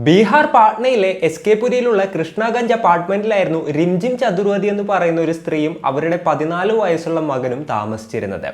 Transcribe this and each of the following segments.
Bihar പാട്നയിലെ S K പുരിയിലുള്ള Krishnaganj അപ്പാർട്ട്മെന്റിലായിരുന്നു Rimjhim Chaturvedi എന്ന് പറയുന്ന ഒരു സ്ത്രീയും അവരുടെ 14 വയസ്സുള്ള മകനും താമസിച്ചിരുന്നത്.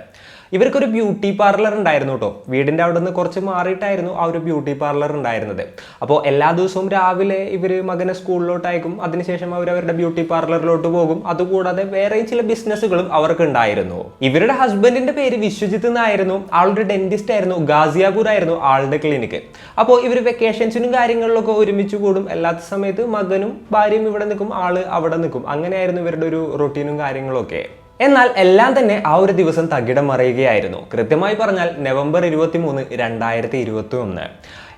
ഇവർക്കൊരു ബ്യൂട്ടി പാർലർ ഉണ്ടായിരുന്നു കേട്ടോ. വീടിൻ്റെ അവിടെ നിന്ന് കുറച്ച് മാറിയിട്ടായിരുന്നു ആ ഒരു ബ്യൂട്ടി പാർലർ ഉണ്ടായിരുന്നത്. അപ്പോൾ എല്ലാ ദിവസവും രാവിലെ ഇവർ മകനെ സ്കൂളിലോട്ട് അയക്കും, അതിനുശേഷം അവരുടെ ബ്യൂട്ടി പാർലറിലോട്ട് പോകും. അതുകൂടാതെ വേറെ ചില ബിസിനസ്സുകളും അവർക്ക് ഉണ്ടായിരുന്നു. ഇവരുടെ ഹസ്ബൻഡിന്റെ പേര് വിശ്വജിത്ത് എന്നായിരുന്നു. ആളൊരു ഡെന്റിസ്റ്റ് ആയിരുന്നു. ഗാസിയാപൂർ ആയിരുന്നു ആളുടെ ക്ലിനിക്ക്. അപ്പോൾ ഇവർ വെക്കേഷൻസിനും കാര്യങ്ങളിലൊക്കെ ഒരുമിച്ച് കൂടും. അല്ലാത്ത സമയത്ത് മകനും ഭാര്യയും ഇവിടെ നിൽക്കും, ആള് അവിടെ നിൽക്കും. അങ്ങനെയായിരുന്നു ഇവരുടെ ഒരു റൊട്ടീനും കാര്യങ്ങളൊക്കെ. എന്നാൽ എല്ലാം തന്നെ ആ ഒരു ദിവസം തകിടം മറിയുകയായിരുന്നു. കൃത്യമായി പറഞ്ഞാൽ നവംബർ 23, 2021.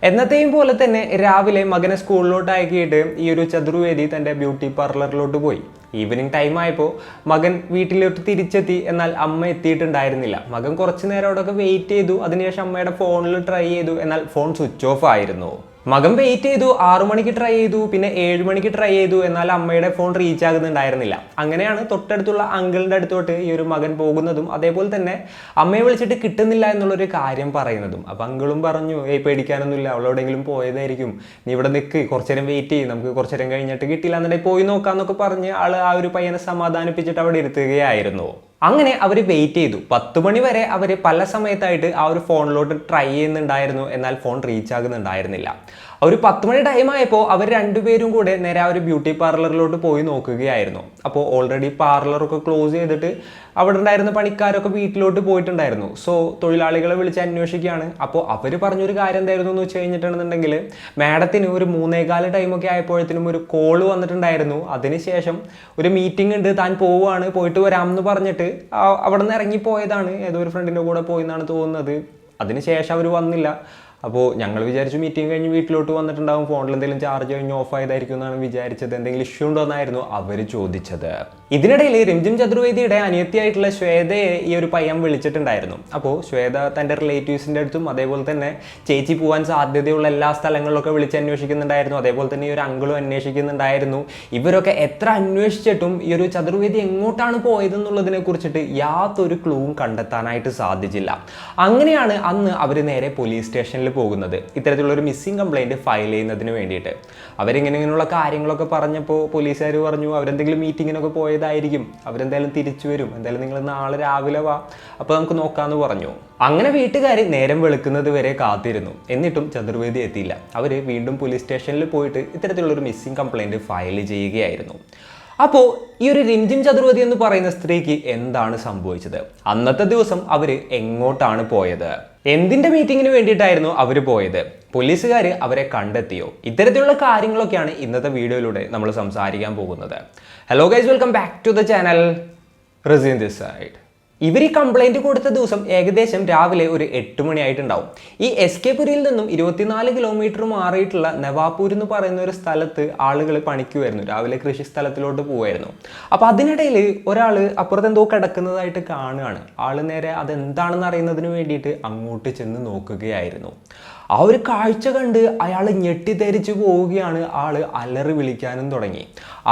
എന്നത്തെയും പോലെ തന്നെ രാവിലെ മകനെ സ്കൂളിലോട്ട് അയക്കിയിട്ട് ഈ ഒരു ചതുർവേദി തൻ്റെ ബ്യൂട്ടി പാർലറിലോട്ട് പോയി. ഈവനിങ് ടൈം ആയപ്പോൾ മകൻ വീട്ടിലോട്ട് തിരിച്ചെത്തി. എന്നാൽ അമ്മ എത്തിയിട്ടുണ്ടായിരുന്നില്ല. മകൻ കുറച്ച് നേരം അവിടെയൊക്കെ വെയിറ്റ് ചെയ്തു. അതിനുശേഷം അമ്മയുടെ ഫോണിൽ ട്രൈ ചെയ്തു. എന്നാൽ ഫോൺ സ്വിച്ച് ഓഫ് ആയിരുന്നു. മകൻ വെയിറ്റ് ചെയ്തു. 6 മണിക്ക് ട്രൈ ചെയ്തു, പിന്നെ 7 മണിക്ക് ട്രൈ ചെയ്തു. എന്നാൽ അമ്മയുടെ ഫോൺ റീച്ച് ആകുന്നുണ്ടായിരുന്നില്ല. അങ്ങനെയാണ് തൊട്ടടുത്തുള്ള അങ്കിളിൻ്റെ അടുത്തോട്ട് ഈ ഒരു മകൻ പോകുന്നതും അതേപോലെ തന്നെ അമ്മയെ വിളിച്ചിട്ട് കിട്ടുന്നില്ല എന്നുള്ളൊരു കാര്യം പറയുന്നതും. അപ്പം അങ്കിളും പറഞ്ഞു, പേടിക്കാനൊന്നുമില്ല, അവളെവിടെയെങ്കിലും പോയതായിരിക്കും, നീ ഇവിടെ നിൽക്ക്, കുറച്ചു നേരം വെയിറ്റ് ചെയ്യും, നമുക്ക് കുറച്ചു നേരം കഴിഞ്ഞിട്ട് കിട്ടില്ല എന്നുണ്ടെങ്കിൽ പോയി നോക്കാമെന്നൊക്കെ പറഞ്ഞ് ആള് ആ ഒരു പയ്യനെ സമാധാനിപ്പിച്ചിട്ട് അവിടെ ഇരുത്തുകയായിരുന്നു. അങ്ങനെ അവർ വെയിറ്റ് ചെയ്തു. 10 മണി വരെ അവർ പല സമയത്തായിട്ട് ആ ഒരു ഫോണിലോട്ട് ട്രൈ ചെയ്യുന്നുണ്ടായിരുന്നു. എന്നാൽ ഫോൺ റീച്ച് ആകുന്നുണ്ടായിരുന്നില്ല. ഒരു 10 മണി ടൈം ആയപ്പോൾ അവർ രണ്ടുപേരും കൂടെ നേരെ ആ ഒരു ബ്യൂട്ടി പാർലറിലോട്ട് പോയി നോക്കുകയായിരുന്നു. അപ്പോൾ ഓൾറെഡി പാർലറൊക്കെ ക്ലോസ് ചെയ്തിട്ട് അവിടെ ഉണ്ടായിരുന്ന പണിക്കാരൊക്കെ വീട്ടിലോട്ട് പോയിട്ടുണ്ടായിരുന്നു. സോ തൊഴിലാളികളെ വിളിച്ച് അന്വേഷിക്കുകയാണ്. അപ്പോൾ അവർ പറഞ്ഞൊരു കാര്യം എന്തായിരുന്നു എന്ന് വെച്ച് കഴിഞ്ഞിട്ടുണ്ടെന്നുണ്ടെങ്കിൽ, മാഡത്തിന് ഒരു 3:15 ടൈമൊക്കെ ആയപ്പോഴത്തേനും ഒരു കോള് വന്നിട്ടുണ്ടായിരുന്നു. അതിനുശേഷം ഒരു മീറ്റിംഗ് ഉണ്ട്, താൻ പോവുകയാണ്, പോയിട്ട് വരാമെന്ന് പറഞ്ഞിട്ട് അവിടെ നിന്ന് ഇറങ്ങിപ്പോയതാണ്. ഏതോ ഒരു ഫ്രണ്ടിൻ്റെ കൂടെ പോയി എന്നാണ് തോന്നുന്നത്. അതിനുശേഷം അവർ വന്നില്ല. അപ്പോൾ ഞങ്ങൾ വിചാരിച്ചു മീറ്റിംഗ് കഴിഞ്ഞ് വീട്ടിലോട്ട് വന്നിട്ടുണ്ടാകും, ഫോണിൽ എന്തെങ്കിലും ചാർജ് കഴിഞ്ഞ് ഓഫ് ആയതായിരിക്കും എന്നാണ് വിചാരിച്ചത്. എന്തെങ്കിലും ഇഷ്യൂ ഉണ്ടോ എന്നായിരുന്നു അവർ ചോദിച്ചത്. ഇതിനിടയിൽ റിംജിം ചതുർവേദിയുടെ അനിയത്തിയായിട്ടുള്ള ശ്വേതയെ ഈ ഒരു പയ്യൻ വിളിച്ചിട്ടുണ്ടായിരുന്നു. അപ്പോൾ ശ്വേത തൻ്റെ റിലേറ്റീവ്സിൻ്റെ അടുത്തും അതേപോലെ തന്നെ ചേച്ചി പോകാൻ സാധ്യതയുള്ള എല്ലാ സ്ഥലങ്ങളിലൊക്കെ വിളിച്ച് അന്വേഷിക്കുന്നുണ്ടായിരുന്നു. അതേപോലെ തന്നെ ഈ ഒരു അങ്കിളും അന്വേഷിക്കുന്നുണ്ടായിരുന്നു. ഇവരൊക്കെ എത്ര അന്വേഷിച്ചിട്ടും ഈ ഒരു ചതുർവേദി എങ്ങോട്ടാണ് പോയതെന്നുള്ളതിനെ കുറിച്ചിട്ട് യാതൊരു ക്ലൂവും കണ്ടെത്താനായിട്ട് സാധിച്ചില്ല. അങ്ങനെയാണ് അന്ന് അവർ നേരെ പോലീസ് സ്റ്റേഷനിൽ പോകുന്നത്, ഇത്തരത്തിലുള്ളൊരു മിസ്സിംഗ് കംപ്ലൈൻറ്റ് ഫയൽ ചെയ്യുന്നതിന് വേണ്ടിയിട്ട്. അവരിങ്ങനെയുള്ള കാര്യങ്ങളൊക്കെ പറഞ്ഞപ്പോൾ പോലീസുകാർ പറഞ്ഞു അവരെന്തെങ്കിലും മീറ്റിങ്ങിനൊക്കെ പോയതായിരിക്കും, അവരെന്തായാലും തിരിച്ചു വരും, എന്തായാലും നിങ്ങൾ നാളെ രാവിലെ വാ, അപ്പോൾ നമുക്ക് നോക്കാമെന്ന് പറഞ്ഞു. അങ്ങനെ വീട്ടുകാർ നേരം വെളുക്കുന്നത് വരെ കാത്തിരുന്നു. എന്നിട്ടും ചതുർവേദി എത്തിയില്ല. അവർ വീണ്ടും പോലീസ് സ്റ്റേഷനിൽ പോയിട്ട് ഇത്തരത്തിലുള്ളൊരു മിസ്സിംഗ് കംപ്ലൈൻറ്റ് ഫയൽ ചെയ്യുകയായിരുന്നു. അപ്പോൾ ഈ ഒരു റിംജിം ചതുർവേദി എന്ന് പറയുന്ന സ്ത്രീക്ക് എന്താണ് സംഭവിച്ചത്? അന്നത്തെ ദിവസം അവർ എങ്ങോട്ടാണ് പോയത്? എന്തിൻ്റെ മീറ്റിങ്ങിന് വേണ്ടിയിട്ടായിരുന്നു അവർ പോയത്? പോലീസുകാർ അവരെ കണ്ടെത്തിയോ? ഇത്തരത്തിലുള്ള കാര്യങ്ങളൊക്കെയാണ് ഇന്നത്തെ വീഡിയോയിലൂടെ നമ്മൾ സംസാരിക്കാൻ പോകുന്നത്. Hello guys, welcome back to the channel. Raseen this side. ഇവർ ഈ കംപ്ലൈൻറ്റ് കൊടുത്ത ദിവസം ഏകദേശം രാവിലെ ഒരു 8 മണിയായിട്ടുണ്ടാവും. ഈ എസ് കെ പുരിയിൽ നിന്നും 24 കിലോമീറ്റർ മാറിയിട്ടുള്ള നവാപൂർ എന്ന് പറയുന്ന ഒരു സ്ഥലത്ത് ആളുകൾ പണിക്കുമായിരുന്നു. രാവിലെ കൃഷി സ്ഥലത്തിലോട്ട് പോവായിരുന്നു. അപ്പോൾ അതിനിടയിൽ ഒരാൾ അപ്പുറത്ത് എന്തോ കിടക്കുന്നതായിട്ട് കാണുകയാണ്. ആൾ നേരെ അതെന്താണെന്ന് അറിയുന്നതിന് വേണ്ടിയിട്ട് അങ്ങോട്ട് ചെന്ന് നോക്കുകയായിരുന്നു. ആ ഒരു കാഴ്ച കണ്ട് അയാൾ ഞെട്ടിത്തെരിച്ചു പോവുകയാണ്. ആള് അലറി വിളിക്കാനും തുടങ്ങി.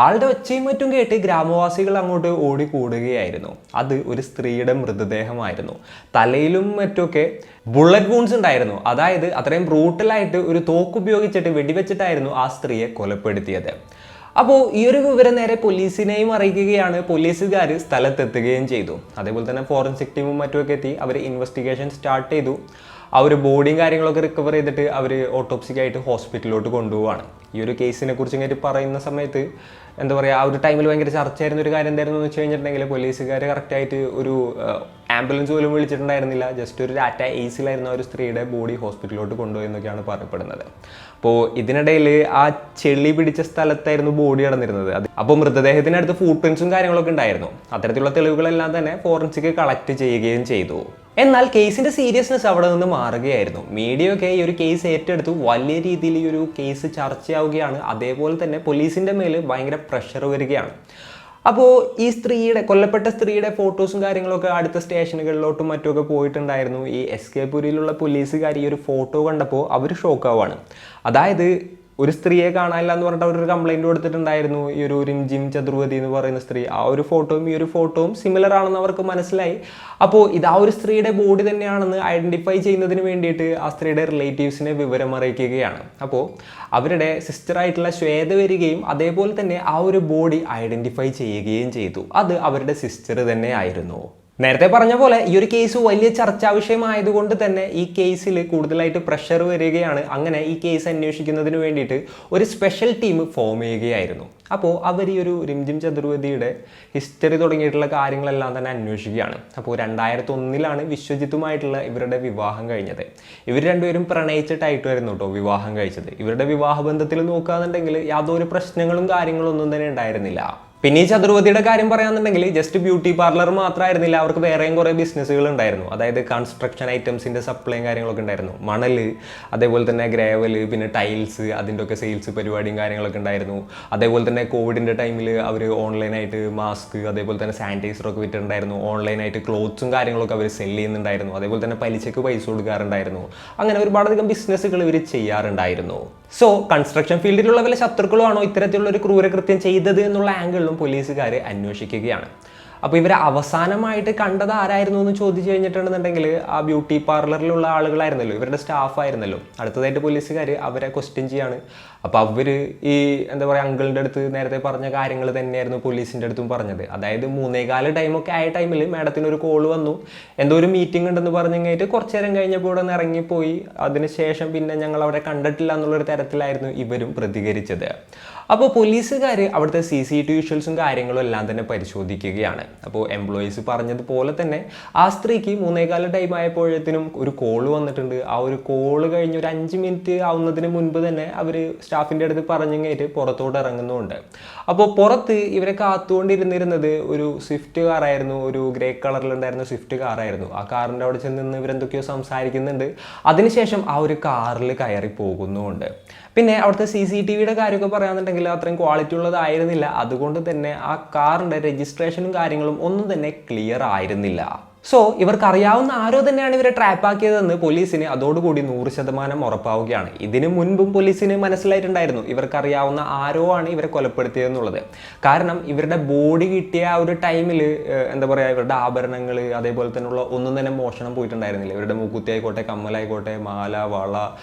ആളുടെ ഒച്ചയും മറ്റും കേട്ട് ഗ്രാമവാസികൾ അങ്ങോട്ട് ഓടിക്കൂടുകയായിരുന്നു. അത് ഒരു സ്ത്രീയുടെ മൃതദേഹമായിരുന്നു. തലയിലും മറ്റുമൊക്കെ ബുള്ളറ്റ് വൂൺസ് ഉണ്ടായിരുന്നു. അതായത് അത്രയും ബ്രൂട്ടലായിട്ട് ഒരു തോക്ക് ഉപയോഗിച്ചിട്ട് വെടിവെച്ചിട്ടായിരുന്നു ആ സ്ത്രീയെ കൊലപ്പെടുത്തിയത്. അപ്പോൾ ഈ ഒരു വിവരം നേരെ പോലീസിനെയും അറിയിക്കുകയാണ്. പോലീസുകാർ സ്ഥലത്തെത്തുകയും ചെയ്തു. അതേപോലെ തന്നെ ഫോറൻസിക് ടീമും മറ്റുമൊക്കെ എത്തി. അവർ ഇൻവെസ്റ്റിഗേഷൻ സ്റ്റാർട്ട് ചെയ്തു. ആ ഒരു ബോഡിയും കാര്യങ്ങളൊക്കെ റിക്കവർ ചെയ്തിട്ട് അവർ ഓട്ടോപ്സിക്കായിട്ട് ഹോസ്പിറ്റലിലോട്ട് കൊണ്ടുപോവാണ്. ഈ ഒരു കേസിനെ കുറിച്ച് ഇങ്ങനെ പറയുന്ന സമയത്ത് എന്താ പറയുക, ആ ഒരു ടൈമിൽ ഭയങ്കര ചർച്ചയായിരുന്ന ഒരു കാര്യം എന്തായിരുന്നു എന്ന് വെച്ച് കഴിഞ്ഞിട്ടുണ്ടെങ്കിൽ, പോലീസുകാർ കറക്റ്റായിട്ട് ഒരു ആംബുലൻസ് പോലും വിളിച്ചിട്ടുണ്ടായിരുന്നില്ല. ജസ്റ്റ് ഒരു ടാറ്റ എസിലായിരുന്നു ഒരു സ്ത്രീയുടെ ബോഡി ഹോസ്പിറ്റലിലോട്ട് കൊണ്ടുപോയി എന്നൊക്കെയാണ് പറയപ്പെടുന്നത്. അപ്പോൾ ഇതിനിടയിൽ ആ ചെളി പിടിച്ച സ്ഥലത്തായിരുന്നു ബോഡി കിടന്നിരുന്നത്. അപ്പോൾ മൃതദേഹത്തിനടുത്ത് ഫുട് പ്രിന്റ്സും കാര്യങ്ങളൊക്കെ ഉണ്ടായിരുന്നു. അത്തരത്തിലുള്ള തെളിവുകളെല്ലാം തന്നെ ഫോറൻസിക് കളക്ട് ചെയ്യുകയും ചെയ്തു. എന്നാൽ കേസിന്റെ സീരിയസ്നെസ് അവിടെ നിന്ന് മാറുകയായിരുന്നു. മീഡിയയൊക്കെ ഈ ഒരു കേസ് ഏറ്റെടുത്തു. വലിയ രീതിയിൽ ഈ ഒരു കേസ് ചർച്ചയാവുകയാണ്. അതേപോലെ തന്നെ പോലീസിന്റെ മേൽ ഭയങ്കര പ്രഷർ വരികയാണ്. അപ്പോൾ ഈ കൊല്ലപ്പെട്ട സ്ത്രീയുടെ ഫോട്ടോസും കാര്യങ്ങളൊക്കെ അടുത്ത സ്റ്റേഷനുകളിലോട്ടും മറ്റുമൊക്കെ പോയിട്ടുണ്ടായിരുന്നു. ഈ എസ് കെ പുരിയിലുള്ള പോലീസുകാർ ഈ ഒരു ഫോട്ടോ കണ്ടപ്പോൾ അവർ ഷോക്കാവാണ്. അതായത് ഒരു സ്ത്രീയെ കാണാനില്ല എന്ന് പറഞ്ഞിട്ട് അവരൊരു കംപ്ലൈൻറ്റ് കൊടുത്തിട്ടുണ്ടായിരുന്നു, ഈ ഒരു റിംജിം ചതുർവേദി എന്ന് പറയുന്ന സ്ത്രീ. ആ ഒരു ഫോട്ടോയും ഈ ഒരു ഫോട്ടോയും സിമിലർ ആണെന്ന് അവർക്ക് മനസ്സിലായി. അപ്പോൾ ഇത് ആ ഒരു സ്ത്രീയുടെ ബോഡി തന്നെയാണെന്ന് ഐഡൻറ്റിഫൈ ചെയ്യുന്നതിന് വേണ്ടിയിട്ട് ആ സ്ത്രീയുടെ റിലേറ്റീവ്സിനെ വിവരം അറിയിക്കുകയാണ്. അപ്പോൾ അവരുടെ സിസ്റ്ററായിട്ടുള്ള ശ്വേത വരികയും അതേപോലെ തന്നെ ആ ഒരു ബോഡി ഐഡൻറ്റിഫൈ ചെയ്യുകയും ചെയ്തു. അത് അവരുടെ സിസ്റ്റർ തന്നെ ആയിരുന്നു. നേരത്തെ പറഞ്ഞ പോലെ ഈ ഒരു കേസ് വലിയ ചർച്ചാ വിഷയമായതുകൊണ്ട് തന്നെ ഈ കേസിൽ കൂടുതലായിട്ട് പ്രഷർ വരികയാണ്. അങ്ങനെ ഈ കേസ് അന്വേഷിക്കുന്നതിന് വേണ്ടിയിട്ട് ഒരു സ്പെഷ്യൽ ടീം ഫോം ചെയ്യുകയായിരുന്നു. അപ്പോൾ അവർ ഈ ഒരു റിംജിം ചതുർവേദിയുടെ ഹിസ്റ്ററി തുടങ്ങിയിട്ടുള്ള കാര്യങ്ങളെല്ലാം തന്നെ അന്വേഷിക്കുകയാണ്. അപ്പോൾ 2001 വിശ്വജിത്തുമായിട്ടുള്ള ഇവരുടെ വിവാഹം കഴിഞ്ഞത്. ഇവർ രണ്ടുപേരും പ്രണയിച്ചിട്ടായിട്ടായിരുന്നു കേട്ടോ വിവാഹം കഴിച്ചത്. ഇവരുടെ വിവാഹ ബന്ധത്തിൽ നോക്കുകയാണെന്നുണ്ടെങ്കിൽ യാതൊരു പ്രശ്നങ്ങളും കാര്യങ്ങളും ഒന്നും തന്നെ ഉണ്ടായിരുന്നില്ല. പിന്നെ ഈ ചതുർവേദിയുടെ കാര്യം പറയാന്നുണ്ടെങ്കിൽ ജസ്റ്റ് ബ്യൂട്ടി പാർലർ മാത്രമായിരുന്നില്ല, അവർക്ക് വേറെയും കുറേ ബിസിനസ്സുകൾ ഉണ്ടായിരുന്നു. അതായത് കൺസ്ട്രക്ഷൻ ഐറ്റംസിൻ്റെ സപ്ലൈയും കാര്യങ്ങളൊക്കെ ഉണ്ടായിരുന്നു. മണൽ, അതേപോലെ തന്നെ ഗ്രേവൽ, പിന്നെ ടൈൽസ്, അതിൻ്റെ ഒക്കെ സെയിൽസ് പരിപാടിയും കാര്യങ്ങളൊക്കെ ഉണ്ടായിരുന്നു. അതേപോലെ തന്നെ കോവിഡിൻ്റെ ടൈമിൽ അവർ ഓൺലൈനായിട്ട് മാസ്ക്, അതേപോലെ തന്നെ സാനിറ്റൈസറൊക്കെ വിറ്റിട്ടുണ്ടായിരുന്നു. ഓൺലൈനായിട്ട് ക്ലോത്ത്സും കാര്യങ്ങളൊക്കെ അവർ സെല് ചെയ്യുന്നുണ്ടായിരുന്നു. അതേപോലെ തന്നെ പലിശയ്ക്ക് പൈസ കൊടുക്കാറുണ്ടായിരുന്നു. അങ്ങനെ ഒരുപാടധികം ബിസിനസ്സുകൾ ഇവർ ചെയ്യാറുണ്ടായിരുന്നു. സോ കൺസ്ട്രക്ഷൻ ഫീൽഡിലുള്ള വല്ല ശത്രുക്കളുമാണോ ഇത്തരത്തിലുള്ള ഒരു ക്രൂരകൃത്യം ചെയ്തത് എന്നുള്ള ആംഗിളിലും പോലീസുകാർ അന്വേഷിക്കുകയാണ്. അപ്പോൾ ഇവരെ അവസാനമായിട്ട് കണ്ടത് ആരായിരുന്നു എന്ന് ചോദിച്ചു കഴിഞ്ഞിട്ടുണ്ടെന്നുണ്ടെങ്കിൽ ആ ബ്യൂട്ടി പാർലറിലുള്ള ആളുകളായിരുന്നല്ലോ, ഇവരുടെ സ്റ്റാഫ് ആയിരുന്നല്ലോ. അടുത്തതായിട്ട് പോലീസുകാർ അവരെ ക്വസ്റ്റ്യൻ ചെയ്യാണ്. അപ്പോൾ അവർ ഈ എന്താ പറയുക അങ്കിളിൻ്റെ അടുത്ത് നേരത്തെ പറഞ്ഞ കാര്യങ്ങൾ തന്നെയായിരുന്നു പോലീസിൻ്റെ അടുത്തും പറഞ്ഞത്. അതായത് 3:15 ടൈമൊക്കെ ആയ ടൈമിൽ മാഡത്തിന് ഒരു കോൾ വന്നു, എന്തോ ഒരു മീറ്റിംഗ് ഉണ്ടെന്ന് പറഞ്ഞു കഴിഞ്ഞിട്ട് കുറച്ച് നേരം കഴിഞ്ഞപ്പോൾ ഇവിടെ നിന്ന് ഇറങ്ങിപ്പോയി. അതിനുശേഷം പിന്നെ ഞങ്ങൾ അവരെ കണ്ടിട്ടില്ല എന്നുള്ളൊരു തരത്തിലായിരുന്നു ഇവരും പ്രതികരിച്ചത്. അപ്പോൾ പോലീസുകാർ അവിടുത്തെ CCTV വിഷ്വൽസും കാര്യങ്ങളും എല്ലാം തന്നെ പരിശോധിക്കുകയാണ്. അപ്പോൾ എംപ്ലോയീസ് പറഞ്ഞതുപോലെ തന്നെ ആ സ്ത്രീക്ക് 3:15 ടൈം ആയപ്പോഴത്തേനും ഒരു കോള് വന്നിട്ടുണ്ട്. ആ ഒരു കോള് കഴിഞ്ഞ് ഒരു 5 മിനിറ്റ് ആവുന്നതിന് മുൻപ് തന്നെ അവർ സ്റ്റാഫിൻ്റെ അടുത്ത് പറഞ്ഞു കഴിഞ്ഞിട്ട് പുറത്തോട്ട് ഇറങ്ങുന്നുണ്ട്. അപ്പോൾ പുറത്ത് ഇവരെ കാത്തുകൊണ്ടിരുന്നിരുന്നത് ഒരു സ്വിഫ്റ്റ് കാറായിരുന്നു, ഒരു ഗ്രേ കളറിലുണ്ടായിരുന്ന സ്വിഫ്റ്റ് കാറായിരുന്നു. ആ കാറിൻ്റെ അവിടെ ചെന്ന് നിന്ന് ഇവരെന്തൊക്കെയോ സംസാരിക്കുന്നുണ്ട്. അതിനുശേഷം ആ ഒരു കാറിൽ കയറി പോകുന്നുമുണ്ട്. പിന്നെ അവിടുത്തെ CCTVയുടെ കാര്യമൊക്കെ പറയാന്നുണ്ടെങ്കിൽ അത്രയും ക്വാളിറ്റി ഉള്ളതായിരുന്നില്ല. അതുകൊണ്ട് തന്നെ ആ കാറിൻ്റെ രജിസ്ട്രേഷനും കാര്യങ്ങളും ഒന്നും തന്നെ ക്ലിയർ ആയിരുന്നില്ല. സോ ഇവർക്ക് അറിയാവുന്ന ആരോ തന്നെയാണ് ഇവരെ ട്രാപ്പാക്കിയതെന്ന് പോലീസിന് അതോടുകൂടി 100% ഉറപ്പാവുകയാണ്. ഇതിനു മുൻപും പോലീസിന് മനസ്സിലായിട്ടുണ്ടായിരുന്നു ഇവർക്കറിയാവുന്ന ആരോ ആണ് ഇവരെ കൊലപ്പെടുത്തിയതെന്നുള്ളത്. കാരണം ഇവരുടെ ബോഡി കിട്ടിയ ആ ഒരു ടൈമിൽ എന്താ പറയുക, ഇവരുടെ ആഭരണങ്ങൾ അതേപോലെ തന്നെയുള്ള ഒന്നും തന്നെ മോഷണം പോയിട്ടുണ്ടായിരുന്നില്ല. ഇവരുടെ മൂക്കുത്തി ആയിക്കോട്ടെ, കമ്മലായിക്കോട്ടെ, മാല, വള,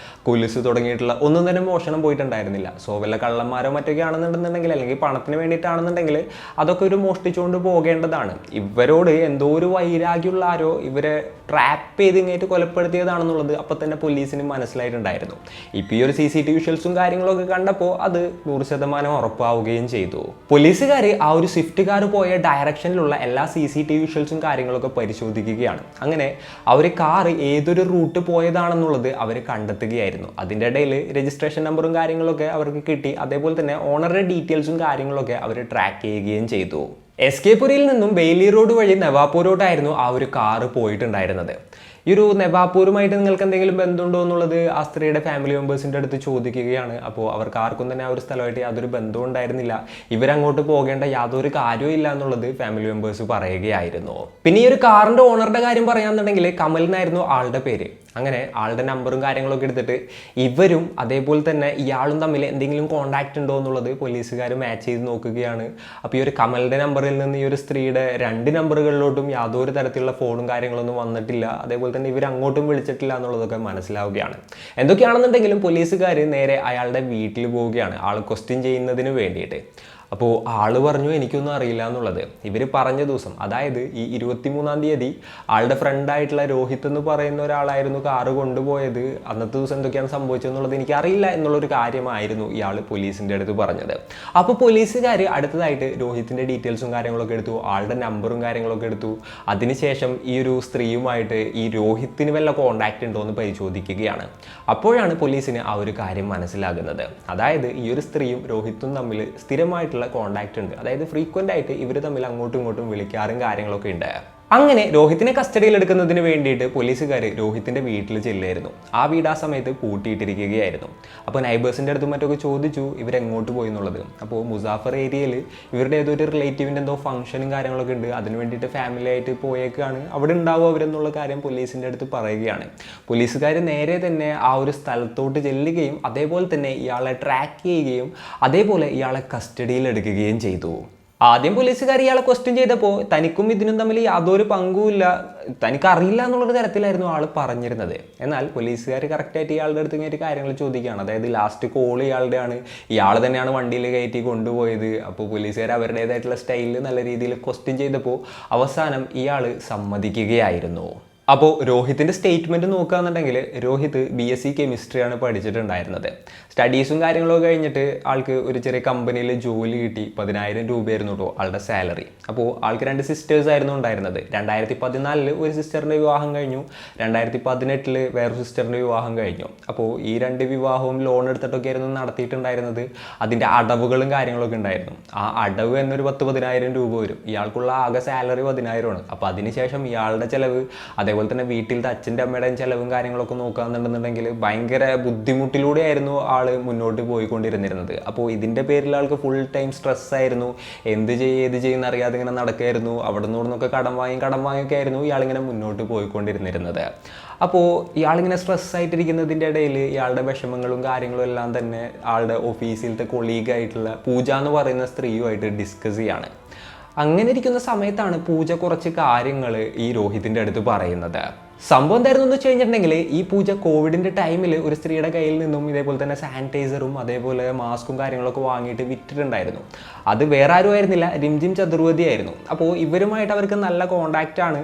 കൊലുസ് തുടങ്ങിയിട്ടുള്ള ഒന്നും തന്നെ മോഷണം പോയിട്ടുണ്ടായിരുന്നില്ല. സോ വല്ല കള്ളന്മാരോ മറ്റൊക്കെ ആണെന്നുണ്ടെന്നുണ്ടെങ്കിൽ, അല്ലെങ്കിൽ പണത്തിന് വേണ്ടിയിട്ടാണെന്നുണ്ടെങ്കിൽ അതൊക്കെ ഒരു മോഷ്ടിച്ചുകൊണ്ട് പോകേണ്ടതാണ്. ഇവരോട് എന്തോ ഒരു വൈരാഗ്യം ആരോ ഇവരെ ട്രാപ്പ് ചെയ്ത് ഇങ്ങോട്ട് കൊലപ്പെടുത്തിയതാണെന്നുള്ളത് അപ്പം തന്നെ പോലീസിന് മനസ്സിലായിട്ടുണ്ടായിരുന്നു. ഇപ്പോൾ ഈ ഒരു CCTV വിഷ്വൽസും കാര്യങ്ങളൊക്കെ കണ്ടപ്പോൾ അത് 100% ഉറപ്പാവുകയും ചെയ്തു. പോലീസുകാർ ആ ഒരു സ്വിഫ്റ്റ് കാർ പോയ ഡയറക്ഷനിലുള്ള എല്ലാ CCTV വിഷ്വൽസും കാര്യങ്ങളൊക്കെ പരിശോധിക്കുകയാണ്. അങ്ങനെ ആ ഒരു കാർ ഏതൊരു റൂട്ട് പോയതാണെന്നുള്ളത് അവർ കണ്ടെത്തുകയായിരുന്നു. അതിൻ്റെ ഇടയിൽ രജിസ്ട്രേഷൻ നമ്പറും കാര്യങ്ങളൊക്കെ അവർക്ക് കിട്ടി. അതേപോലെ തന്നെ ഓണറുടെ ഡീറ്റെയിൽസും കാര്യങ്ങളൊക്കെ അവർ ട്രാക്ക് ചെയ്യുകയും ചെയ്തു. SK പുരിയിൽ നിന്നും ബെയിലി റോഡ് വഴി നവാപൂരോട്ടായിരുന്നു ആ ഒരു കാറ് പോയിട്ടുണ്ടായിരുന്നത്. ഈ ഒരു നവാപൂരുമായിട്ട് നിങ്ങൾക്ക് എന്തെങ്കിലും ബന്ധമുണ്ടോ എന്നുള്ളത് ആ സ്ത്രീയുടെ ഫാമിലി മെമ്പേഴ്സിൻ്റെ അടുത്ത് ചോദിക്കുകയാണ്. അപ്പോൾ അവർക്ക് ആർക്കും തന്നെ ആ ഒരു സ്ഥലമായിട്ട് യാതൊരു ബന്ധവും ഉണ്ടായിരുന്നില്ല. ഇവരങ്ങോട്ട് പോകേണ്ട യാതൊരു കാര്യവും ഇല്ല എന്നുള്ളത് ഫാമിലി മെമ്പേഴ്സ് പറയുകയായിരുന്നു. പിന്നെ ഈ ഒരു കാറിൻ്റെ ഓണറുടെ കാര്യം പറയാന്നുണ്ടെങ്കിൽ കമൽ എന്നായിരുന്നു ആളുടെ പേര്. അങ്ങനെ ആളുടെ നമ്പറും കാര്യങ്ങളൊക്കെ എടുത്തിട്ട് ഇവരും അതേപോലെ തന്നെ ഇയാളും തമ്മിൽ എന്തെങ്കിലും കോൺടാക്റ്റ് ഉണ്ടോ എന്നുള്ളത് പോലീസുകാർ മാച്ച് ചെയ്ത് നോക്കുകയാണ്. അപ്പോൾ ഈ ഒരു കമലിൻ്റെ നമ്പറിൽ നിന്ന് ഈ ഒരു സ്ത്രീയുടെ 2 നമ്പറുകളിലോട്ടും യാതൊരു തരത്തിലുള്ള ഫോണും കാര്യങ്ങളൊന്നും വന്നിട്ടില്ല. അതേപോലെ തന്നെ ഇവർ അങ്ങോട്ടും വിളിച്ചിട്ടില്ല എന്നുള്ളതൊക്കെ മനസ്സിലാവുകയാണ്. എന്തൊക്കെയാണെന്നുണ്ടെങ്കിലും പോലീസുകാർ നേരെ അയാളുടെ വീട്ടിൽ പോവുകയാണ് ആൾ ക്വസ്റ്റ്യൻ ചെയ്യുന്നതിന് വേണ്ടിയിട്ട്. അപ്പോൾ ആൾ പറഞ്ഞു എനിക്കൊന്നും അറിയില്ല എന്നുള്ളത്. ഇവർ പറഞ്ഞ ദിവസം, അതായത് ഈ 23-ാം തീയതി ആളുടെ ഫ്രണ്ടായിട്ടുള്ള രോഹിത് എന്ന് പറയുന്ന ഒരാളായിരുന്നു കാറ് കൊണ്ടുപോയത്. അന്നത്തെ ദിവസം എന്തൊക്കെയാണ് സംഭവിച്ചതെന്നുള്ളത് എനിക്കറിയില്ല എന്നുള്ളൊരു കാര്യമായിരുന്നു ഇയാൾ പോലീസിൻ്റെ അടുത്ത് പറഞ്ഞത്. അപ്പോൾ പോലീസുകാർ അടുത്തതായിട്ട് രോഹിത്തിൻ്റെ ഡീറ്റെയിൽസും കാര്യങ്ങളൊക്കെ എടുത്തു, ആളുടെ നമ്പറും കാര്യങ്ങളൊക്കെ എടുത്തു. അതിനുശേഷം ഈ ഒരു സ്ത്രീയുമായിട്ട് ഈ രോഹിത്തിന് വല്ല കോണ്ടാക്റ്റ് ഉണ്ടോ എന്ന് പരിശോധിക്കുകയാണ്. അപ്പോഴാണ് പോലീസിന് ആ ഒരു കാര്യം മനസ്സിലാകുന്നത്. അതായത് ഈ ഒരു സ്ത്രീയും രോഹിത്തും തമ്മിൽ സ്ഥിരമായിട്ടുള്ള കോണ്ടാക്റ്റ് ഉണ്ട്. അതായത് ഫ്രീക്വൻ്റ് ആയിട്ട് ഇവർ തമ്മിൽ അങ്ങോട്ടും ഇങ്ങോട്ടും വിളിക്കാറും കാര്യങ്ങളൊക്കെ ഉണ്ട്. അങ്ങനെ രോഹിത്തിനെ കസ്റ്റഡിയിൽ എടുക്കുന്നതിന് വേണ്ടിയിട്ട് പോലീസുകാർ രോഹിത്തിൻ്റെ വീട്ടിൽ ചെല്ലായിരുന്നു. ആ വീട് ആ സമയത്ത് പൂട്ടിയിട്ടിരിക്കുകയായിരുന്നു. അപ്പോൾ നൈബേഴ്സിൻ്റെ അടുത്തും മറ്റൊക്കെ ചോദിച്ചു ഇവരെങ്ങോട്ട് പോയി എന്നുള്ളത്. അപ്പോൾ മുസാഫർ ഏരിയയിൽ ഇവരുടെ ഏതൊരു റിലേറ്റീവിൻ്റെ എന്തോ ഫംഗ്ഷനും കാര്യങ്ങളൊക്കെ ഉണ്ട്, അതിന് വേണ്ടിയിട്ട് ഫാമിലി ആയിട്ട് പോയേക്കാണ്, അവിടെ ഉണ്ടാവും അവരെന്നുള്ള കാര്യം പോലീസിൻ്റെ അടുത്ത് പറയുകയാണ്. പോലീസുകാർ നേരെ തന്നെ ആ ഒരു സ്ഥലത്തോട്ട് ചെല്ലുകയും അതേപോലെ തന്നെ ഇയാളെ ട്രാക്ക് ചെയ്യുകയും അതേപോലെ ഇയാളെ കസ്റ്റഡിയിൽ എടുക്കുകയും ചെയ്തു. ആദ്യം പോലീസുകാർ ഇയാളെ ക്വസ്റ്റ്യൻ ചെയ്തപ്പോൾ തനിക്കും ഇതിനും തമ്മിൽ യാതൊരു പങ്കുമില്ല, തനിക്ക് അറിയില്ല എന്നുള്ളൊരു തരത്തിലായിരുന്നു ആൾ പറഞ്ഞിരുന്നത്. എന്നാൽ പോലീസുകാർ കറക്റ്റായിട്ട് ഇയാളുടെ അടുത്ത് ഇങ്ങനെ കാര്യങ്ങൾ ചോദിക്കുകയാണ്. അതായത് ലാസ്റ്റ് കോൾ ഇയാളുടെയാണ്, ഇയാൾ തന്നെയാണ് വണ്ടിയിൽ കയറ്റി കൊണ്ടുപോയത്. അപ്പോൾ പോലീസുകാർ അവരുടേതായിട്ടുള്ള സ്റ്റൈലിൽ നല്ല രീതിയിൽ ക്വസ്റ്റ്യൻ ചെയ്തപ്പോൾ അവസാനം ഇയാൾ സമ്മതിക്കുകയായിരുന്നു. അപ്പോൾ രോഹിത്തിൻ്റെ സ്റ്റേറ്റ്മെൻറ്റ് നോക്കുകയാണെന്നുണ്ടെങ്കിൽ രോഹിത് BSc കെമിസ്ട്രിയാണ് പഠിച്ചിട്ടുണ്ടായിരുന്നത്. സ്റ്റഡീസും കാര്യങ്ങളൊക്കെ കഴിഞ്ഞിട്ട് ആൾക്ക് ഒരു ചെറിയ കമ്പനിയിൽ ജോലി കിട്ടി. 10,000 രൂപയായിരുന്നു കേട്ടോ ആളുടെ സാലറി. അപ്പോൾ ആൾക്ക് 2 സിസ്റ്റേഴ്സ് ആയിരുന്നു ഉണ്ടായിരുന്നത്. 2014 ഒരു സിസ്റ്ററിൻ്റെ വിവാഹം കഴിഞ്ഞു, 2018 വേറൊരു സിസ്റ്ററിൻ്റെ വിവാഹം കഴിഞ്ഞു. അപ്പോൾ ഈ 2 വിവാഹവും ലോൺ എടുത്തിട്ടൊക്കെ ആയിരുന്നു നടത്തിയിട്ടുണ്ടായിരുന്നത്. അതിൻ്റെ അടവുകളും കാര്യങ്ങളൊക്കെ ഉണ്ടായിരുന്നു. ആ അടവ് തന്നെ ഒരു 10,000 രൂപ വരും. ഇയാൾക്കുള്ള ആകെ സാലറി 10,000 ആണ്. അപ്പോൾ അതിനുശേഷം ഇയാളുടെ ചിലവ് അതേപോലെ തന്നെ വീട്ടിലത്തെ അച്ഛൻ്റെ അമ്മയുടെയും ചിലവും കാര്യങ്ങളൊക്കെ നോക്കുകയാണെന്നുണ്ടെന്നുണ്ടെങ്കിൽ ഭയങ്കര ബുദ്ധിമുട്ടിലൂടെയായിരുന്നു ആൾ മുന്നോട്ട് പോയിക്കൊണ്ടിരുന്നിരുന്നത്. അപ്പോൾ ഇതിൻ്റെ പേരിൽ ആൾക്ക് ഫുൾ ടൈം സ്ട്രെസ്സായിരുന്നു. ഏത് ചെയ്യുന്ന അറിയാതെ ഇങ്ങനെ നടക്കുകയായിരുന്നു. അവിടെ നിന്നൊക്കെ കടം വാങ്ങിയൊക്കെ ആയിരുന്നു ഇയാളിങ്ങനെ മുന്നോട്ട് പോയിക്കൊണ്ടിരുന്നിരുന്നത്. അപ്പോൾ ഇയാളിങ്ങനെ സ്ട്രെസ്സായിട്ടിരിക്കുന്നതിൻ്റെ ഇടയിൽ ഇയാളുടെ വിഷമങ്ങളും കാര്യങ്ങളും എല്ലാം തന്നെ ആളുടെ ഓഫീസിലത്തെ കൊളീഗായിട്ടുള്ള പൂജ എന്ന് പറയുന്ന സ്ത്രീയുമായിട്ട് ഡിസ്കസ് ചെയ്യാണ്. അങ്ങനെ ഇരിക്കുന്ന സമയത്താണ് പൂജ കുറച്ച് കാര്യങ്ങൾ ഈ രോഹിത്തിൻ്റെ അടുത്ത് പറയുന്നത്. സംഭവം എന്തായിരുന്നു എന്ന് വെച്ച് കഴിഞ്ഞിട്ടുണ്ടെങ്കിൽ ഈ പൂജ കോവിഡിൻ്റെ ടൈമിൽ ഒരു സ്ത്രീയുടെ കയ്യിൽ നിന്നും ഇതേപോലെ തന്നെ സാനിറ്റൈസറും അതേപോലെ മാസ്കും കാര്യങ്ങളൊക്കെ വാങ്ങിയിട്ട് വിറ്റിട്ടുണ്ടായിരുന്നു. അത് വേറെ ആരും ആയിരുന്നില്ല, റിംജിം ചതുർവേദി ആയിരുന്നു. അപ്പോൾ ഇവരുമായിട്ട് അവർക്ക് നല്ല കോണ്ടാക്റ്റ് ആണ്.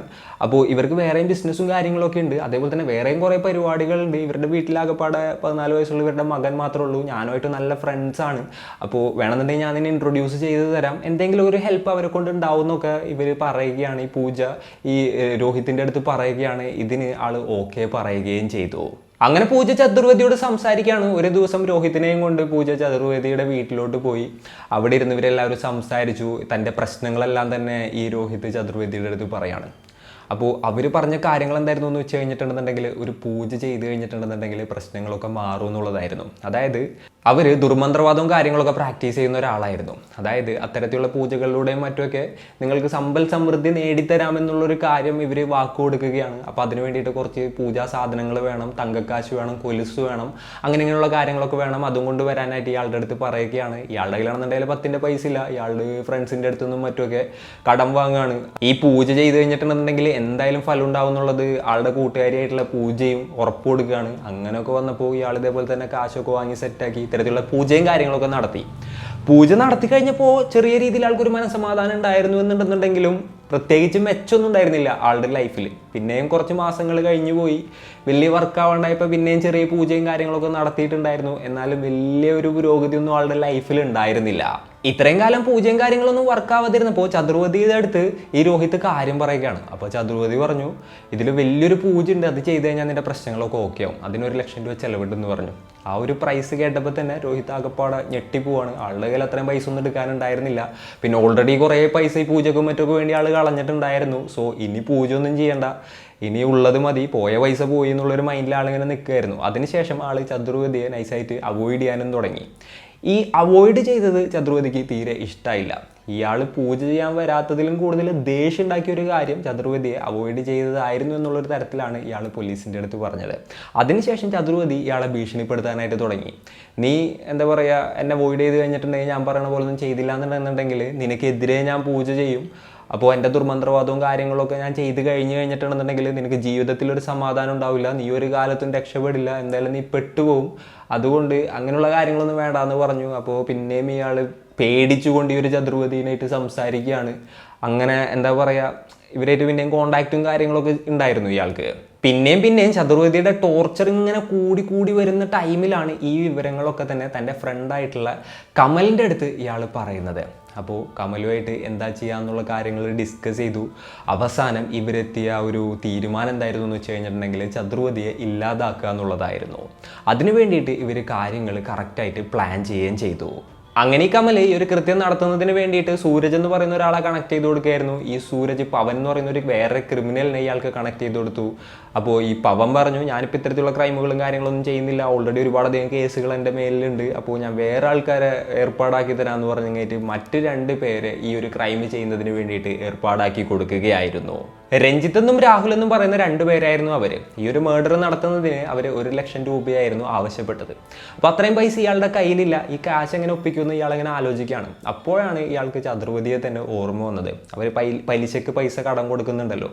അപ്പോൾ ഇവർക്ക് വേറെയും ബിസിനസ്സും കാര്യങ്ങളൊക്കെ ഉണ്ട്. അതേപോലെ തന്നെ വേറെയും കുറേ പരിപാടികളുണ്ട്. ഇവരുടെ വീട്ടിലാകെപ്പാടെ 14 വയസ്സുള്ള ഇവരുടെ മകൻ മാത്രമേ ഉള്ളൂ. ഞാനുമായിട്ട് നല്ല ഫ്രണ്ട്സാണ്. അപ്പോൾ വേണമെന്നുണ്ടെങ്കിൽ ഞാൻ നിന്നെ ഇൻട്രൊഡ്യൂസ് ചെയ്ത് തരാം, എന്തെങ്കിലും ഒരു ഹെൽപ്പ് അവരെ കൊണ്ട് ഉണ്ടാവുമെന്നൊക്കെ ഇവർ പറയുകയാണ്. ഈ പൂജ ഈ രോഹിത്തിൻ്റെ അടുത്ത് പറയുകയാണ്. ഇതിന് ആൾ ഓക്കെ പറയുകയും ചെയ്തു. അങ്ങനെ പൂജ ചതുർവേദിയോട് സംസാരിക്കുകയാണ്. ഒരു ദിവസം രോഹിത്തിനെയും കൊണ്ട് പൂജ ചതുർവേദിയുടെ വീട്ടിലോട്ട് പോയി. അവിടെ ഇരുന്ന് ഇവരെല്ലാവരും സംസാരിച്ചു. തൻ്റെ പ്രശ്നങ്ങളെല്ലാം തന്നെ ഈ രോഹിത് ചതുർവേദിയുടെ അടുത്ത് പറയാണ്. അപ്പോൾ അവർ പറഞ്ഞ കാര്യങ്ങൾ എന്തായിരുന്നു എന്ന് വെച്ച് കഴിഞ്ഞിട്ടുണ്ടെന്നുണ്ടെങ്കിൽ ഒരു പൂജ ചെയ്ത് കഴിഞ്ഞിട്ടുണ്ടെന്നുണ്ടെങ്കിൽ പ്രശ്നങ്ങളൊക്കെ മാറും എന്നുള്ളതായിരുന്നു. അതായത് അവർ ദുർമന്ത്രവാദവും കാര്യങ്ങളൊക്കെ പ്രാക്ടീസ് ചെയ്യുന്ന ഒരാളായിരുന്നു. അതായത് അത്തരത്തിലുള്ള പൂജകളിലൂടെയും മറ്റുമൊക്കെ നിങ്ങൾക്ക് സമ്പൽ സമൃദ്ധി നേടിത്തരാമെന്നുള്ളൊരു കാര്യം ഇവർ വാക്ക് കൊടുക്കുകയാണ്. അപ്പോൾ അതിന് വേണ്ടിയിട്ട് കുറച്ച് പൂജാ സാധനങ്ങൾ വേണം, തങ്കക്കാശ് വേണം, കൊലുസ് വേണം, അങ്ങനെയുള്ള കാര്യങ്ങളൊക്കെ വേണം. അതും കൊണ്ട് വരാനായിട്ട് ഇയാളുടെ അടുത്ത് പറയുകയാണ്. ഇയാളുടെ കയ്യിലാണെന്നുണ്ടെങ്കിൽ 10 പൈസ ഇല്ല. ഇയാളുടെ ഫ്രണ്ട്സിൻ്റെ അടുത്തു നിന്നും മറ്റുമൊക്കെ കടം വാങ്ങുകയാണ്. ഈ പൂജ ചെയ്ത് കഴിഞ്ഞിട്ടുണ്ടെന്നുണ്ടെങ്കിൽ എന്തായാലും ഫലം ഉണ്ടാവും എന്നുള്ളത് ആളുടെ കൂട്ടുകാരിയായിട്ടുള്ള പൂജയും ഉറപ്പ് കൊടുക്കുകയാണ്. അങ്ങനെയൊക്കെ വന്നപ്പോൾ ഇയാൾ ഇതേപോലെ തന്നെ കാശൊക്കെ വാങ്ങി സെറ്റാക്കി ഇത്തരത്തിലുള്ള പൂജയും കാര്യങ്ങളൊക്കെ നടത്തി. പൂജ നടത്തി കഴിഞ്ഞപ്പോൾ ചെറിയ രീതിയിൽ ആൾക്കൊരു മനസ്സമാധാനം ഉണ്ടായിരുന്നു എന്നുണ്ടെന്നുണ്ടെങ്കിലും പ്രത്യേകിച്ച് മെച്ചൊന്നും ഉണ്ടായിരുന്നില്ല ആളുടെ ലൈഫിൽ. പിന്നെയും കുറച്ച് മാസങ്ങൾ കഴിഞ്ഞു പോയി. വലിയ വർക്കാവാണ്ടായപ്പോൾ പിന്നെയും ചെറിയ പൂജയും കാര്യങ്ങളൊക്കെ നടത്തിയിട്ടുണ്ടായിരുന്നു. എന്നാലും വലിയൊരു പുരോഗതിയൊന്നും ആളുടെ ലൈഫിൽ ഉണ്ടായിരുന്നില്ല. ഇത്രയും കാലം പൂജയും കാര്യങ്ങളൊന്നും വർക്കാവാതിരുന്നപ്പോൾ ചതുർവേദിയുടെ അടുത്ത് ഈ രോഹിത് കാര്യം പറയുകയാണ്. അപ്പോൾ ചതുർവേദി പറഞ്ഞു, ഇതിൽ വലിയൊരു പൂജ ഉണ്ട്, അത് ചെയ്ത് കഴിഞ്ഞാൽ നിന്റെ പ്രശ്നങ്ങളൊക്കെ ഓക്കെ ആവും, അതിന് 1,00,000 രൂപ ചിലവിട്ടെന്ന് പറഞ്ഞു. ആ ഒരു പ്രൈസ് കേട്ടപ്പോൾ തന്നെ രോഹിത് ആകെപ്പാടെ ഞെട്ടിപ്പോവാണ്. ആളുടെ കയ്യിൽ അത്രയും പൈസ ഒന്നും എടുക്കാനുണ്ടായിരുന്നില്ല. പിന്നെ ഓൾറെഡി കുറേ പൈസ ഈ പൂജക്കും മറ്റൊക്കെ വേണ്ടി ആൾ കളഞ്ഞിട്ടുണ്ടായിരുന്നു. സോ ഇനി പൂജ ഒന്നും ചെയ്യണ്ട, ഇനി ഉള്ളത് മതി, പോയ പൈസ പോയി എന്നുള്ളൊരു മൈൻഡിൽ ആളിങ്ങനെ നിൽക്കുകയായിരുന്നു. അതിനുശേഷം ആൾ ചതുർവേദിയെ നൈസായിട്ട് അവോയ്ഡ് ചെയ്യാനും തുടങ്ങി. ഈ അവോയ്ഡ് ചെയ്തത് ചതുർവേദിക്ക് തീരെ ഇഷ്ടമായില്ല. ഇയാൾ പൂജ ചെയ്യാൻ വരാത്തതിലും കൂടുതൽ ദേഷ്യം ഉണ്ടാക്കിയ ഒരു കാര്യം ചതുർവേദിയെ അവോയ്ഡ് ചെയ്തതായിരുന്നു എന്നുള്ളൊരു തരത്തിലാണ് ഇയാൾ പോലീസിൻ്റെ അടുത്ത് പറഞ്ഞത്. അതിനുശേഷം ചതുർവേദി ഇയാളെ ഭീഷണിപ്പെടുത്താനായിട്ട് തുടങ്ങി. നീ എന്താ പറയുക, എന്നെ അവോയ്ഡ് ചെയ്ത് കഴിഞ്ഞിട്ടുണ്ടെങ്കിൽ ഞാൻ പറയണ പോലെ ഒന്നും ചെയ്തില്ല എന്നുണ്ടെന്നുണ്ടെങ്കിൽ നിനക്കെതിരെ ഞാൻ പൂജ ചെയ്യും. അപ്പോൾ എൻ്റെ ദുർമന്ത്രവാദവും കാര്യങ്ങളൊക്കെ ഞാൻ ചെയ്ത് കഴിഞ്ഞിട്ടുണ്ടെന്നുണ്ടെങ്കിൽ നിനക്ക് ജീവിതത്തിലൊരു സമാധാനം ഉണ്ടാവില്ല, നീ ഒരു കാലത്തും രക്ഷപ്പെടില്ല, എന്തായാലും നീ പെട്ടുപോകും. അതുകൊണ്ട് അങ്ങനെയുള്ള കാര്യങ്ങളൊന്നും വേണ്ടാന്ന് പറഞ്ഞു. അപ്പോൾ പിന്നെയും ഇയാൾ പേടിച്ചുകൊണ്ട് ഈ ഒരു ചതുർവേദിനായിട്ട് സംസാരിക്കുകയാണ്. അങ്ങനെ എന്താ പറയുക, ഇവരായിട്ട് പിന്നെയും കോണ്ടാക്റ്റും കാര്യങ്ങളൊക്കെ ഉണ്ടായിരുന്നു ഇയാൾക്ക്. പിന്നെയും ചതുർവേദിയുടെ ടോർച്ചർ ഇങ്ങനെ കൂടി വരുന്ന ടൈമിലാണ് ഈ വിവരങ്ങളൊക്കെ തന്നെ തൻ്റെ ഫ്രണ്ടായിട്ടുള്ള കമലിൻ്റെ അടുത്ത് ഇയാൾ പറയുന്നത്. അപ്പോൾ കമലുമായിട്ട് എന്താ ചെയ്യാന്നുള്ള കാര്യങ്ങൾ ഡിസ്കസ് ചെയ്തു. അവസാനം ഇവരെത്തിയ ഒരു തീരുമാനം എന്തായിരുന്നു എന്ന് വെച്ച് കഴിഞ്ഞിട്ടുണ്ടെങ്കിൽ ചതുർവേദിയെ ഇല്ലാതാക്കുക എന്നുള്ളതായിരുന്നു. അതിനു വേണ്ടിയിട്ട് ഇവർ കാര്യങ്ങൾ കറക്റ്റായിട്ട് പ്ലാൻ ചെയ്യുകയും ചെയ്തു. അങ്ങനെ ഈ കമൽ ഈ ഒരു കൃത്യം നടത്തുന്നതിന് വേണ്ടിയിട്ട് സൂരജ് എന്ന് പറയുന്ന ഒരാളെ കണക്ട് ചെയ്ത് കൊടുക്കുകയായിരുന്നു. ഈ സൂരജ് പവൻ എന്ന് പറയുന്ന ഒരു വേറെ ക്രിമിനലിനെ ഇയാൾക്ക് കണക്ട് ചെയ്ത് കൊടുത്തു. അപ്പോൾ ഈ പവൻ പറഞ്ഞു, ഞാനിപ്പോൾ ഇത്തരത്തിലുള്ള ക്രൈമുകളും കാര്യങ്ങളൊന്നും ചെയ്യുന്നില്ല, ഓൾറെഡി ഒരുപാടധികം കേസുകൾ എൻ്റെ മേലിലുണ്ട്, അപ്പോൾ ഞാൻ വേറെ ആൾക്കാരെ ഏർപ്പാടാക്കി തരാമെന്ന് പറഞ്ഞു കഴിഞ്ഞിട്ട് മറ്റ് 2 പേരെ ഈ ഒരു ക്രൈം ചെയ്യുന്നതിന് വേണ്ടിയിട്ട് ഏർപ്പാടാക്കി കൊടുക്കുകയായിരുന്നു. രഞ്ജിത്ത് എന്നും രാഹുൽ എന്നും പറയുന്ന 2 പേരായിരുന്നു അവർ. ഈ ഒരു മർഡർ നടത്തുന്നതിന് അവർ 1 ലക്ഷം രൂപയായിരുന്നു ആവശ്യപ്പെട്ടത്. അപ്പോൾ അത്രയും പൈസ ഇയാളുടെ കയ്യിലില്ല. ഈ കാശ് എങ്ങനെ ഒപ്പിക്കുമെന്ന് ഇയാളെങ്ങനെ ആലോചിക്കുകയാണ്. അപ്പോഴാണ് ഇയാൾക്ക് ചതുർവതിയെ തന്നെ ഓർമ്മ വന്നത്. അവർ പലിശക്ക് പൈസ കടം കൊടുക്കുന്നുണ്ടല്ലോ,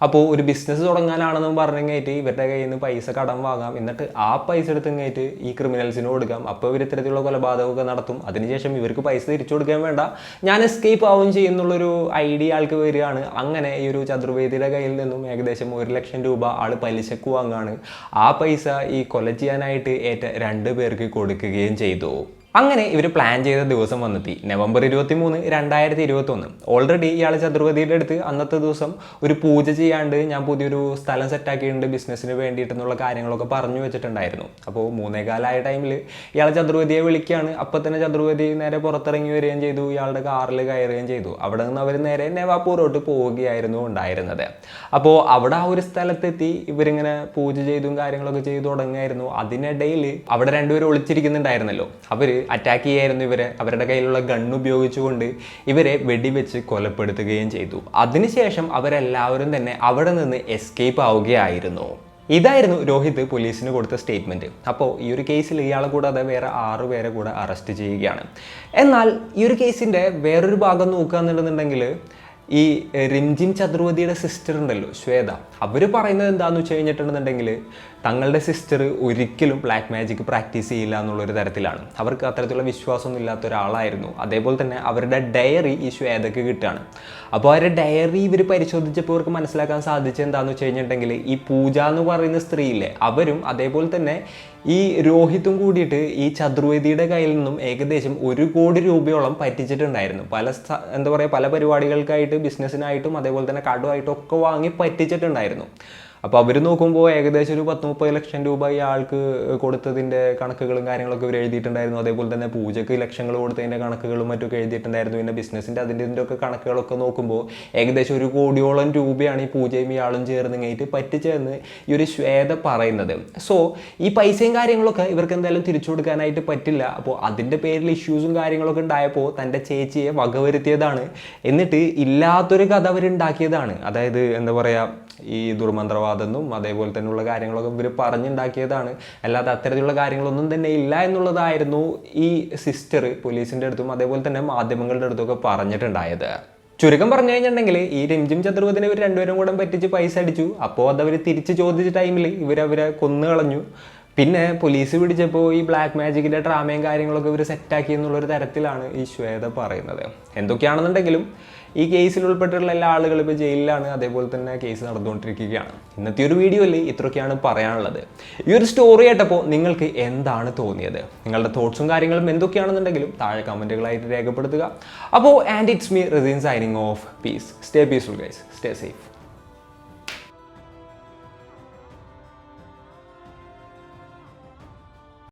അപ്പോൾ ഒരു ബിസിനസ് തുടങ്ങാനാണെന്നും പറഞ്ഞു കഴിഞ്ഞിട്ട് ഇവരുടെ കയ്യിൽ നിന്ന് പൈസ കടം വാങ്ങാം, എന്നിട്ട് ആ പൈസ എടുത്ത് കഴിഞ്ഞിട്ട് ഈ ക്രിമിനൽസിന് കൊടുക്കാം. അപ്പോൾ ഇവർ ഇത്തരത്തിലുള്ള കൊലപാതകമൊക്കെ നടത്തും. അതിനുശേഷം ഇവർക്ക് പൈസ തിരിച്ചു കൊടുക്കാൻ വേണ്ട, ഞാൻ എസ്കേപ്പ് ആവും ചെയ്യുന്നുള്ളൊരു ഐഡിയ ആൾക്ക് വരികയാണ്. അങ്ങനെ ഈ ഒരു ചതുർവേദിയുടെ കയ്യിൽ നിന്നും ഏകദേശം 1 ലക്ഷം രൂപ ആൾ പലിശക്ക് വാങ്ങാണ്. ആ പൈസ ഈ കൊല ചെയ്യാനായിട്ട് ഏറ്റ 2 പേർക്ക് കൊടുക്കുകയും ചെയ്തു. അങ്ങനെ ഇവർ പ്ലാൻ ചെയ്ത ദിവസം വന്നെത്തി നവംബർ 23, 2021. ഓൾറെഡി ഇയാൾ ചതുർവതിയുടെ അടുത്ത് അന്നത്തെ ദിവസം ഒരു പൂജ ചെയ്യാണ്ട് ഞാൻ പുതിയൊരു സ്ഥലം സെറ്റാക്കിയിട്ടുണ്ട് ബിസിനസ്സിന് വേണ്ടിയിട്ടെന്നുള്ള കാര്യങ്ങളൊക്കെ പറഞ്ഞു വെച്ചിട്ടുണ്ടായിരുന്നു. അപ്പോൾ 3:15 ടൈമിൽ ഇയാൾ ചതുർവതിയെ വിളിക്കുകയാണ്. അപ്പോൾ തന്നെ ചതുർവതി നേരെ പുറത്തിറങ്ങി വരികയും ചെയ്തു, ഇയാളുടെ കാറിൽ കയറുകയും ചെയ്തു. അവിടെ നിന്ന് അവർ നേരെ നെവാപ്പൂരോട്ട് പോവുകയായിരുന്നു ഉണ്ടായിരുന്നത്. അപ്പോൾ അവിടെ ആ ഒരു സ്ഥലത്തെത്തി ഇവരിങ്ങനെ പൂജ ചെയ്തും കാര്യങ്ങളൊക്കെ ചെയ്തു തുടങ്ങുകയായിരുന്നു. അതിനിടയിൽ അവിടെ 2 പേര് ഒളിച്ചിരിക്കുന്നുണ്ടായിരുന്നല്ലോ, അവർ അറ്റാക്ക് ചെയ്യായിരുന്നു ഇവരെ. അവരുടെ കയ്യിലുള്ള ഗണ്ണ് ഉപയോഗിച്ചുകൊണ്ട് ഇവരെ വെടിവെച്ച് കൊലപ്പെടുത്തുകയും ചെയ്തു. അതിനുശേഷം അവരെല്ലാവരും തന്നെ അവിടെ നിന്ന് എസ്കേപ്പ് ആവുകയായിരുന്നു. ഇതായിരുന്നു രോഹിത് പോലീസിന് കൊടുത്ത സ്റ്റേറ്റ്മെൻറ്റ്. അപ്പോൾ ഈ ഒരു കേസിൽ ഇയാളെ കൂടാതെ വേറെ 6 പേരെ കൂടെ അറസ്റ്റ് ചെയ്യുകയാണ്. എന്നാൽ ഈ ഒരു കേസിൻ്റെ വേറൊരു ഭാഗം നോക്കുകയെന്നുണ്ടെന്നുണ്ടെങ്കിൽ ഈ റിംജിം ചതുർവതിയുടെ സിസ്റ്റർ ഉണ്ടല്ലോ ശ്വേത, അവർ പറയുന്നത് എന്താണെന്ന് വെച്ച് കഴിഞ്ഞിട്ടുണ്ടെന്നുണ്ടെങ്കിൽ തങ്ങളുടെ സിസ്റ്റർ ഒരിക്കലും ബ്ലാക്ക് മാജിക് പ്രാക്ടീസ് ചെയ്യില്ല എന്നുള്ളൊരു തരത്തിലാണ്. അവർക്ക് അത്തരത്തിലുള്ള വിശ്വാസമൊന്നും ഇല്ലാത്ത ഒരാളായിരുന്നു. അതേപോലെ തന്നെ അവരുടെ ഡയറി ഈ ശ്വേതയ്ക്ക് കിട്ടുകയാണ്. അപ്പോൾ അവരുടെ ഡയറി ഇവർ പരിശോധിച്ചപ്പോൾ അവർക്ക് മനസ്സിലാക്കാൻ സാധിച്ചത് എന്താണെന്ന് വെച്ച് കഴിഞ്ഞിട്ടുണ്ടെങ്കിൽ ഈ പൂജ എന്ന് പറയുന്ന സ്ത്രീയില്ലേ, അവരും അതേപോലെ തന്നെ ഈ രോഹിത്തും കൂടിയിട്ട് ഈ ചതുർവേദിയുടെ കയ്യിൽ നിന്നും ഏകദേശം 1 കോടി രൂപയോളം പറ്റിച്ചിട്ടുണ്ടായിരുന്നു. പല പരിപാടികൾക്കായിട്ട് ബിസിനസ്സിനായിട്ടും അതേപോലെ തന്നെ കടമായിട്ടും ഒക്കെ വാങ്ങി പറ്റിച്ചിട്ടുണ്ടായിരുന്നു. അപ്പോൾ അവർ നോക്കുമ്പോൾ ഏകദേശം ഒരു 10-30 ലക്ഷം രൂപ ഇയാൾക്ക് കൊടുത്തതിൻ്റെ കണക്കുകളും കാര്യങ്ങളൊക്കെ ഇവർ എഴുതിയിട്ടുണ്ടായിരുന്നു. അതേപോലെ തന്നെ പൂജയ്ക്ക് ലക്ഷങ്ങൾ കൊടുത്തതിൻ്റെ കണക്കുകളും മറ്റൊക്കെ എഴുതിയിട്ടുണ്ടായിരുന്നു. പിന്നെ ബിസിനസ്സിൻ്റെ ഇതിൻ്റെ ഒക്കെ കണക്കുകളൊക്കെ നോക്കുമ്പോൾ ഏകദേശം 1 കോടിയോളം രൂപയാണ് ഈ പൂജയും ഇയാളും ചേർന്ന് കഴിഞ്ഞിട്ട് പറ്റിച്ചതെന്ന് ഈ ഒരു ശ്വേത പറയുന്നത്. സോ ഈ പൈസയും കാര്യങ്ങളൊക്കെ ഇവർക്ക് എന്തായാലും തിരിച്ചു കൊടുക്കാനായിട്ട് പറ്റില്ല. അപ്പോൾ അതിൻ്റെ പേരിൽ ഇഷ്യൂസും കാര്യങ്ങളൊക്കെ ഉണ്ടായപ്പോൾ തൻ്റെ ചേച്ചിയെ വകവരുത്തിയതാണ്. എന്നിട്ട് ഇല്ലാത്തൊരു കഥ അവരുണ്ടാക്കിയതാണ്. അതായത് എന്താ പറയുക, ഈ ദുർമന്ത്രവാദെന്നും അതേപോലെ തന്നെയുള്ള കാര്യങ്ങളൊക്കെ ഇവർ പറഞ്ഞുണ്ടാക്കിയതാണ്. അല്ലാതെ അത്തരത്തിലുള്ള കാര്യങ്ങളൊന്നും തന്നെ ഇല്ല എന്നുള്ളതായിരുന്നു ഈ സിസ്റ്റർ പോലീസിൻ്റെ അടുത്തും അതേപോലെ തന്നെ മാധ്യമങ്ങളുടെ അടുത്തൊക്കെ പറഞ്ഞിട്ടുണ്ടായത്. ചുരുക്കം പറഞ്ഞു കഴിഞ്ഞിട്ടുണ്ടെങ്കിൽ ഈ രഞ്ജിം ചതുർവതിനെ ഇവർ 2 പേരും കൂടെ പറ്റിച്ച് പൈസ അടിച്ചു. അപ്പോൾ അതവർ തിരിച്ച് ചോദിച്ച ടൈമിൽ ഇവരവരെ കൊന്നു കളഞ്ഞു. പിന്നെ പോലീസ് പിടിച്ചപ്പോൾ ഈ ബ്ലാക്ക് മാജിക്കിൻ്റെ ഡ്രാമയും കാര്യങ്ങളൊക്കെ ഇവർ സെറ്റാക്കി എന്നുള്ളൊരു തരത്തിലാണ് ഈ ശ്വേത പറയുന്നത്. എന്തൊക്കെയാണെന്നുണ്ടെങ്കിലും ഈ കേസിൽ ഉൾപ്പെട്ടിട്ടുള്ള എല്ലാ ആളുകളും ഇപ്പോൾ ജയിലിലാണ്. അതേപോലെ തന്നെ കേസ് നടന്നുകൊണ്ടിരിക്കുകയാണ്. ഇന്നത്തെ ഒരു വീഡിയോയിൽ ഇത്രയൊക്കെയാണ് പറയാനുള്ളത്. ഈ ഒരു സ്റ്റോറി ആയിട്ടപ്പോൾ നിങ്ങൾക്ക് എന്താണ് തോന്നിയത്? നിങ്ങളുടെ തോട്ട്സും കാര്യങ്ങളും എന്തൊക്കെയാണെന്നുണ്ടെങ്കിലും താഴെ കമൻറ്റുകളായിട്ട് രേഖപ്പെടുത്തുക. അപ്പോൾ and it's me Raseen signing off. Peace. Stay peaceful guys. Stay safe.